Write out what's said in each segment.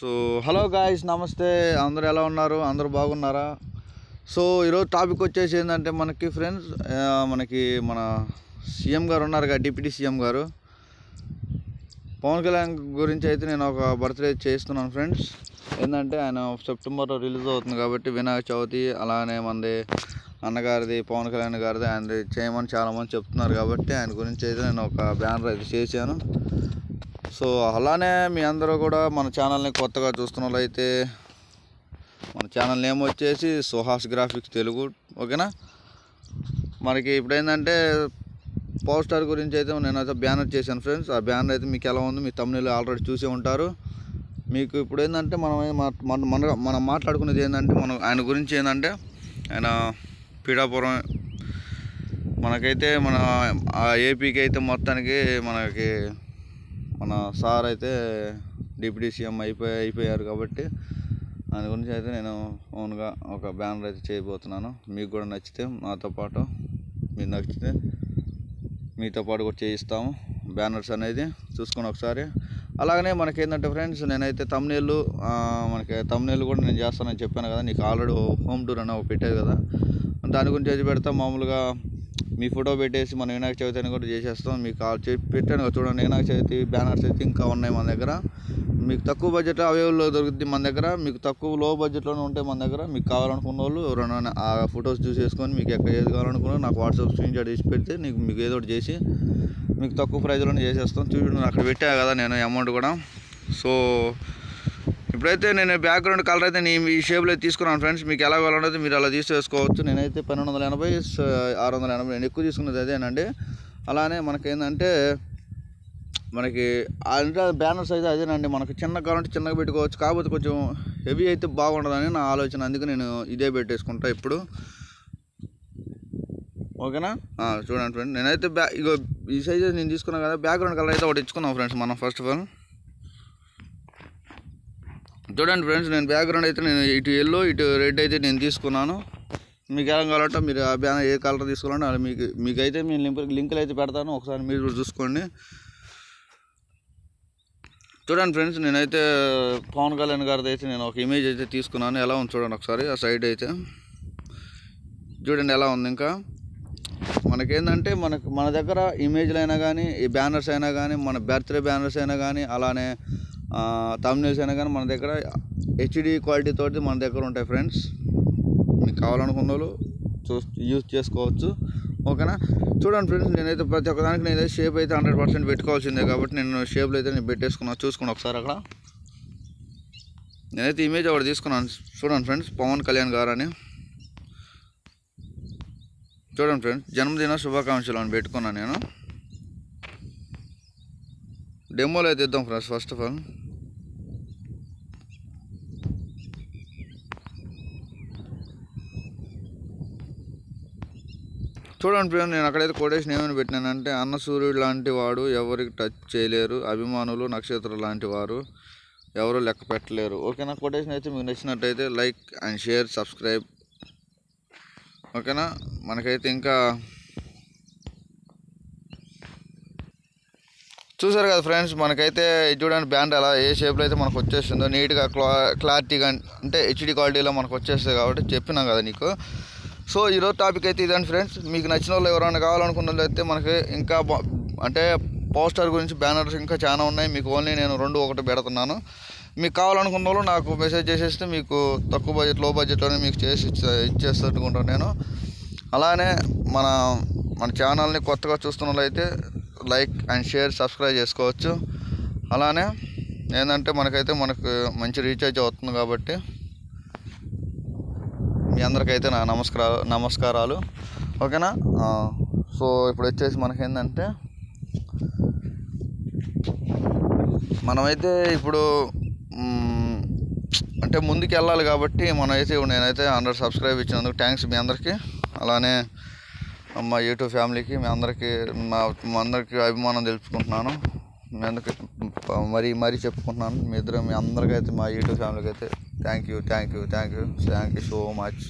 So hello guys, నమస్తే. అందరూ ఎలా ఉన్నారు? అందరూ బాగున్నారా? సో ఈరోజు టాపిక్ వచ్చేసి ఏంటంటే మనకి ఫ్రెండ్స్, మన సీఎం గారు ఉన్నారు కదా, డిప్యూటీ సీఎం గారు పవన్ కళ్యాణ్ గురించి అయితే నేను ఒక బర్త్డే చేస్తున్నాను ఫ్రెండ్స్. ఏంటంటే ఆయన సెప్టెంబర్లో రిలీజ్ అవుతుంది కాబట్టి వినాయక చవితి, అలానే మనది అన్నగారిది పవన్ కళ్యాణ్ గారిది ఆయనది చేయమని చాలామంది చెప్తున్నారు కాబట్టి ఆయన గురించి అయితే నేను ఒక బ్యానర్ అయితే చేశాను. సో అలానే మీ అందరూ కూడా మన ఛానల్ని కొత్తగా చూస్తున్న వాళ్ళు అయితే మన ఛానల్ నేమ్ వచ్చేసి సుహాస్ గ్రాఫిక్స్ తెలుగు, ఓకేనా. మనకి ఇప్పుడు ఏంటంటే పవర్ స్టార్ గురించి అయితే నేనైతే బ్యానర్ చేశాను ఫ్రెండ్స్. ఆ బ్యానర్ అయితే మీకు ఎలా ఉంది, మీ తమ్ముళ్ళు ఆల్రెడీ చూసే ఉంటారు. మీకు ఇప్పుడు ఏంటంటే మనం మాట్లాడుకునేది ఏంటంటే ఆయన గురించి ఏంటంటే ఆయన పీఠాపురం మనకైతే మన ఏపీకి అయితే మొత్తానికి మన సార్ అయితే డిప్యూటీ సీఎం అయిపోయారు కాబట్టి దాని గురించి అయితే నేను ఓన్గా ఒక బ్యానర్ అయితే చేయబోతున్నాను. మీకు కూడా నచ్చితే నాతో పాటు మీరు నచ్చితే మీతో పాటు కూడా చేయిస్తాము బ్యానర్స్ అనేది చూసుకొని ఒకసారి. అలాగనే మనకేంటంటే ఫ్రెండ్స్, నేనైతే తమ్నేల్ కూడా నేను చేస్తానని చెప్పాను కదా, నీకు ఆల్రెడీ హోమ్ టూర్ అని పెట్టారు కదా, దాని గురించి అయితే పెడతాం. మామూలుగా మీ ఫోటో పెట్టేసి మన వినాయక చవితి అని కూడా చేసేస్తాం. మీకు పెట్టాను కదా చూడండి, వినాయక చవితి బ్యానర్స్ అయితే ఇంకా ఉన్నాయి మన దగ్గర. మీకు తక్కువ బడ్జెట్లో అవైలబుల్లో దొరుకుతుంది మన దగ్గర, మీకు తక్కువ లో బడ్జెట్లోనే ఉంటాయి మన దగ్గర. మీకు కావాలనుకున్న వాళ్ళు ఎవరైనా ఆ ఫొటోస్ చూసేసుకొని మీకు ఎక్కడ ఏది కావాలనుకున్నా నాకు వాట్సాప్ స్క్రీన్ షాట్ తీసి పెడితే మీకు ఏదో ఒకటి చేసి మీకు తక్కువ ప్రైజ్లోనే చేసేస్తాం. చూడండి అక్కడ పెట్టా కదా నేను అమౌంట్ కూడా. సో ఇప్పుడైతే నేను బ్యాక్గ్రౌండ్ కలర్ అయితే నేను ఈ షేప్లో తీసుకున్నాను ఫ్రెండ్స్. మీకు ఎలా కావాలనేది మీరు అలా తీసేసుకోవచ్చు. నేనైతే 1280, 680 నేను ఎక్కువ తీసుకున్నది అదేనండి. అలానే మనకేంటంటే అంటే బ్యానర్స్ అయితే అదేనండి. మనకు చిన్నగా కావాలంటే చిన్నగా పెట్టుకోవచ్చు, కాకపోతే కొంచెం హెవీ అయితే బాగుండదని నా ఆలోచన. అందుకే నేను ఇదే పెట్టేసుకుంటా ఇప్పుడు, ఓకేనా. చూడండి ఫ్రెండ్స్, నేనైతే ఇగో ఈ సైజ్ నేను తీసుకున్నాను కదా. బ్యాక్గ్రౌండ్ కలర్ అయితే ఒకటి ఇచ్చుకున్నాం ఫ్రెండ్స్ మనం. ఫస్ట్ ఆఫ్ ఆల్ చూడండి ఫ్రెండ్స్, నేను బ్యాక్గ్రౌండ్ అయితే నేను ఇటు ఎల్లో ఇటు రెడ్ అయితే నేను తీసుకున్నాను. మీకు ఎలా కావాలంటే మీరు ఆ బ్యానర్ ఏ కలర్ తీసుకోవాలంటే అది మీకైతే నేను లింకులు అయితే పెడతాను, ఒకసారి మీరు కూడా చూసుకోండి. చూడండి ఫ్రెండ్స్, నేనైతే పవన్ కళ్యాణ్ గారిది అయితే నేను ఒక ఇమేజ్ అయితే తీసుకున్నాను. ఎలా ఉంది చూడండి ఒకసారి. ఆ సైడ్ అయితే చూడండి ఎలా ఉంది. ఇంకా మనకేంటంటే మన దగ్గర ఇమేజ్లు అయినా కానీ, ఈ బ్యానర్స్ అయినా కానీ, మన బర్త్డే బ్యానర్స్ అయినా కానీ, అలానే థంబ్నెయిల్స్ అయినా కానీ మన దగ్గర హెచ్డి క్వాలిటీ తోటి మన దగ్గర ఉంటాయి ఫ్రెండ్స్. మీకు కావాలనుకున్న వాళ్ళు యూజ్ చేసుకోవచ్చు, ఓకేనా. చూడండి ఫ్రెండ్స్, నేనైతే ప్రతి ఒక్కదానికి నేనైతే షేప్ అయితే 100% పెట్టుకోవాల్సిందే కాబట్టి నేను షేప్లో అయితే నేను పెట్టేసుకున్నాను. చూసుకున్నాను ఒకసారి అక్కడ. నేనైతే ఇమేజ్ ఒకటి తీసుకున్నాను. చూడండి ఫ్రెండ్స్, పవన్ కళ్యాణ్ గారు అని చూడండి ఫ్రెండ్స్. జన్మదిన శుభాకాంక్షలు అని పెట్టుకున్నాను నేను. డెమోలో అయితే ఇద్దాం ఫ్రెండ్స్. ఫస్ట్ ఆఫ్ ఆల్ చూడండి ఫ్రెండ్స్, నేను అక్కడైతే కొటేషన్ ఏమైనా పెట్టినానంటే, అన్న సూర్యుడు లాంటి వాడు ఎవరికి టచ్ చేయలేరు, అభిమానులు నక్షత్రం లాంటి వారు ఎవరు లెక్క పెట్టలేరు, ఓకేనా. కొటేషన్ అయితే మీకు నచ్చినట్టయితే లైక్ అండ్ షేర్, సబ్స్క్రైబ్, ఓకేనా. మనకైతే ఇంకా చూసారు కదా ఫ్రెండ్స్, మనకైతే చూడండి బ్యాండ్ ఎలా ఏ షేప్లో అయితే మనకు వచ్చేస్తుందో నీట్గా క్లారిటీగా, అంటే హెచ్డి క్వాలిటీలో మనకు వచ్చేస్తుంది కాబట్టి చెప్పినాం కదా నీకు. సో ఈరోజు టాపిక్ అయితే ఇదండి ఫ్రెండ్స్. మీకు నచ్చిన వాళ్ళు ఎవరైనా కావాలనుకున్న వాళ్ళు అయితే మనకి ఇంకా అంటే పవర్ స్టార్ గురించి బ్యానర్స్ ఇంకా చాలా ఉన్నాయి. మీకు ఓన్లీ నేను 2 పెడుతున్నాను. మీకు కావాలనుకున్న వాళ్ళు నాకు మెసేజ్ చేసేస్తే మీకు తక్కువ బడ్జెట్, లో బడ్జెట్లోనే మీకు ఇచ్చేస్తుకుంటాను నేను. అలానే మన ఛానల్ని కొత్తగా చూస్తున్న వాళ్ళు అయితే లైక్ అండ్ షేర్, సబ్స్క్రైబ్ చేసుకోవచ్చు. అలానే ఏంటంటే మనకు మంచి రీఛార్జ్ అవుతుంది కాబట్టి మీ అందరికైతే నా నమస్కారాలు, ఓకేనా. సో ఇప్పుడు వచ్చేసి మనకేంటంటే మనమైతే ఇప్పుడు అంటే ముందుకు వెళ్ళాలి కాబట్టి నేనైతే 100 సబ్స్క్రైబ్ ఇచ్చినందుకు థ్యాంక్స్ మీ అందరికీ. అలానే మా యూట్యూబ్ ఫ్యామిలీకి మీ అందరికీ అభిమానం తెలుపుకుంటున్నాను. మీ అందరికీ మరీ చెప్పుకుంటున్నాను. మీ అందరికైతే మా యూట్యూబ్ ఫ్యామిలీకి అయితే థ్యాంక్ యూ సో మచ్.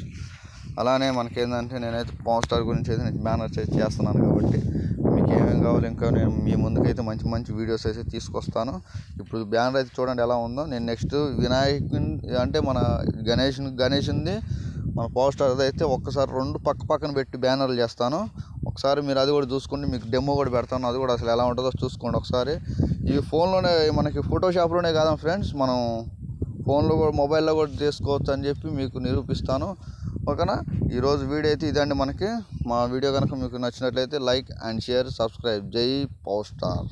అలానే మనకేంటంటే నేనైతే పవర్ స్టార్ గురించి అయితే నేను బ్యానర్స్ అయితే చేస్తున్నాను కాబట్టి మీకు ఇంకేమేం కావాలి ఇంకా నేను మీ ముందుకైతే మంచి మంచి వీడియోస్ అయితే తీసుకొస్తాను. ఇప్పుడు బ్యానర్ అయితే చూడండి ఎలా ఉందో. నేను నెక్స్ట్ వినాయకుని అంటే మన గణేషుంది మన పోస్టర్ అదైతే ఒక్కసారి 2 పక్కన పెట్టి బ్యానర్లు చేస్తాను. ఒకసారి మీరు అది కూడా చూసుకోండి, మీకు డెమో కూడా పెడతాను. అది కూడా అసలు ఎలా ఉంటుందో చూసుకోండి ఒకసారి. ఈ ఫోన్లోనే మనకి ఫోటోషాప్లోనే కాదా ఫ్రెండ్స్, మనం ఫోన్లో కూడా మొబైల్లో కూడా చేసుకోవచ్చు అని చెప్పి మీకు నిరూపిస్తాను. ఓకేనా. ఈరోజు వీడియో అయితే ఇదండి. మనకి మా వీడియో కనుక మీకు నచ్చినట్లయితే లైక్ అండ్ షేర్, సబ్స్క్రైబ్. జై పవర్ స్టార్.